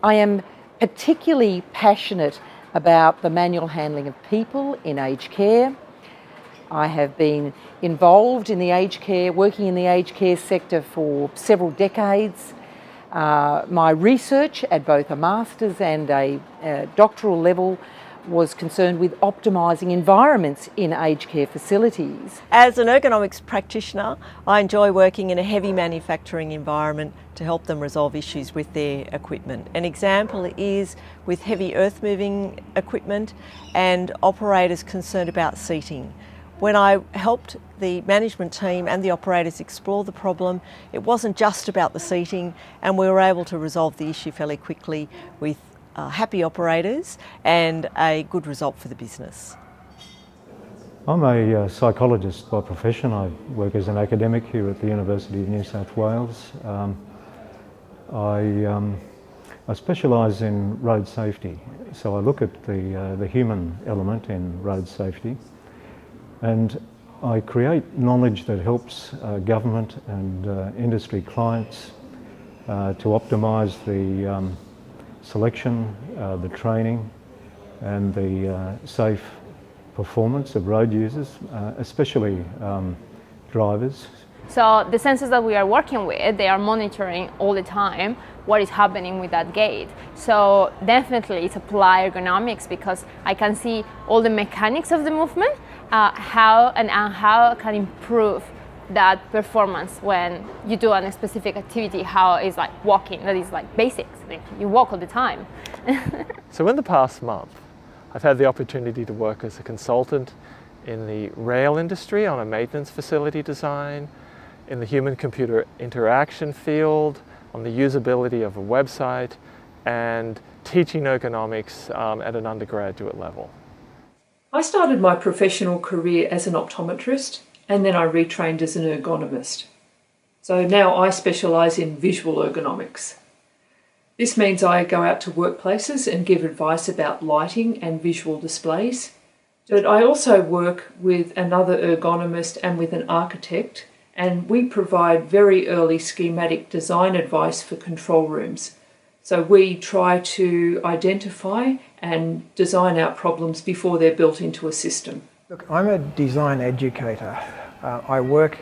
I am particularly passionate about the manual handling of people in aged care. I have been involved in the aged care, working in the aged care sector for several decades. My research at both a master's and a doctoral level was concerned with optimising environments in aged care facilities. As an ergonomics practitioner, I enjoy working in a heavy manufacturing environment to help them resolve issues with their equipment. An example is with heavy earth moving equipment and operators concerned about seating. When I helped the management team and the operators explore the problem, it wasn't just about the seating, and we were able to resolve the issue fairly quickly with happy operators and a good result for the business. I'm a psychologist by profession. I work as an academic here at the University of New South Wales. I specialise in road safety, so I look at the human element in road safety, and I create knowledge that helps government and industry clients to optimise the selection, the training and the safe performance of road users, especially drivers. So the sensors that we are working with, they are monitoring all the time what is happening with that gait. So definitely it's apply ergonomics, because I can see all the mechanics of the movement, how I can improve that performance when you do a specific activity, how it's like walking, that is like basics, like you walk all the time. So in the past month, I've had the opportunity to work as a consultant in the rail industry on a maintenance facility design, in the human-computer interaction field, on the usability of a website, and teaching ergonomics at an undergraduate level. I started my professional career as an optometrist, and then I retrained as an ergonomist. So now I specialise in visual ergonomics. This means I go out to workplaces and give advice about lighting and visual displays. But I also work with another ergonomist and with an architect, and we provide very early schematic design advice for control rooms. So we try to identify and design out problems before they're built into a system. Look, I'm a design educator. I work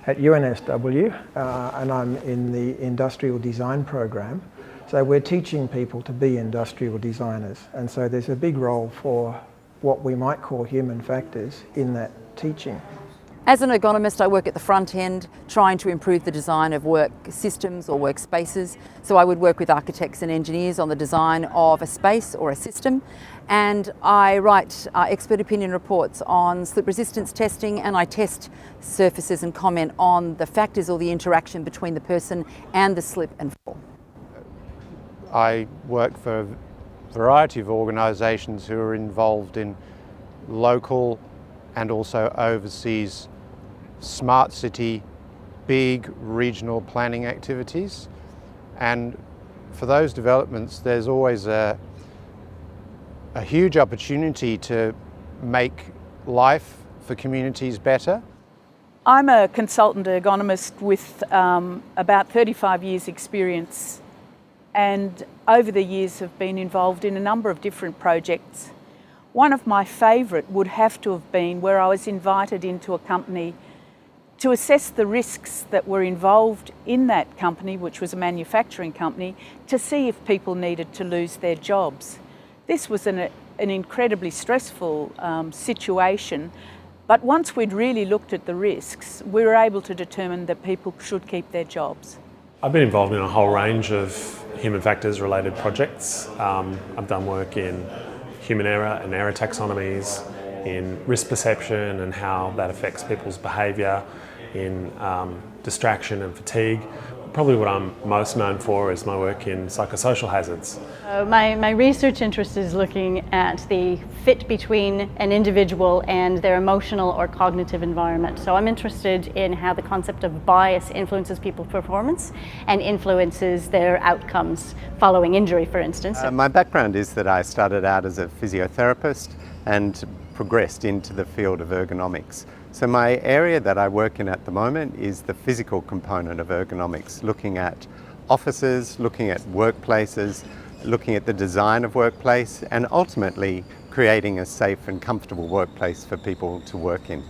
at UNSW and I'm in the industrial design program. So we're teaching people to be industrial designers, and so there's a big role for what we might call human factors in that teaching. As an ergonomist, I work at the front end, trying to improve the design of work systems or workspaces. So I would work with architects and engineers on the design of a space or a system, and I write expert opinion reports on slip resistance testing, and I test surfaces and comment on the factors or the interaction between the person and the slip and fall. I work for a variety of organisations who are involved in local and also overseas smart city, big regional planning activities. And for those developments, there's always a huge opportunity to make life for communities better. I'm a consultant ergonomist with about 35 years experience, and over the years have been involved in a number of different projects. One of my favourite would have to have been where I was invited into a company to assess the risks that were involved in that company, which was a manufacturing company, to see if people needed to lose their jobs. This was an incredibly stressful situation, but once we'd really looked at the risks, we were able to determine that people should keep their jobs. I've been involved in a whole range of human factors related projects. I've done work in human error and error taxonomies, in risk perception and how that affects people's behaviour, in distraction and fatigue. Probably what I'm most known for is my work in psychosocial hazards. My research interest is looking at the fit between an individual and their emotional or cognitive environment. So I'm interested in how the concept of bias influences people's performance and influences their outcomes following injury, for instance. My background is that I started out as a physiotherapist and progressed into the field of ergonomics. So my area that I work in at the moment is the physical component of ergonomics, looking at offices, looking at workplaces, looking at the design of workplace, and ultimately creating a safe and comfortable workplace for people to work in.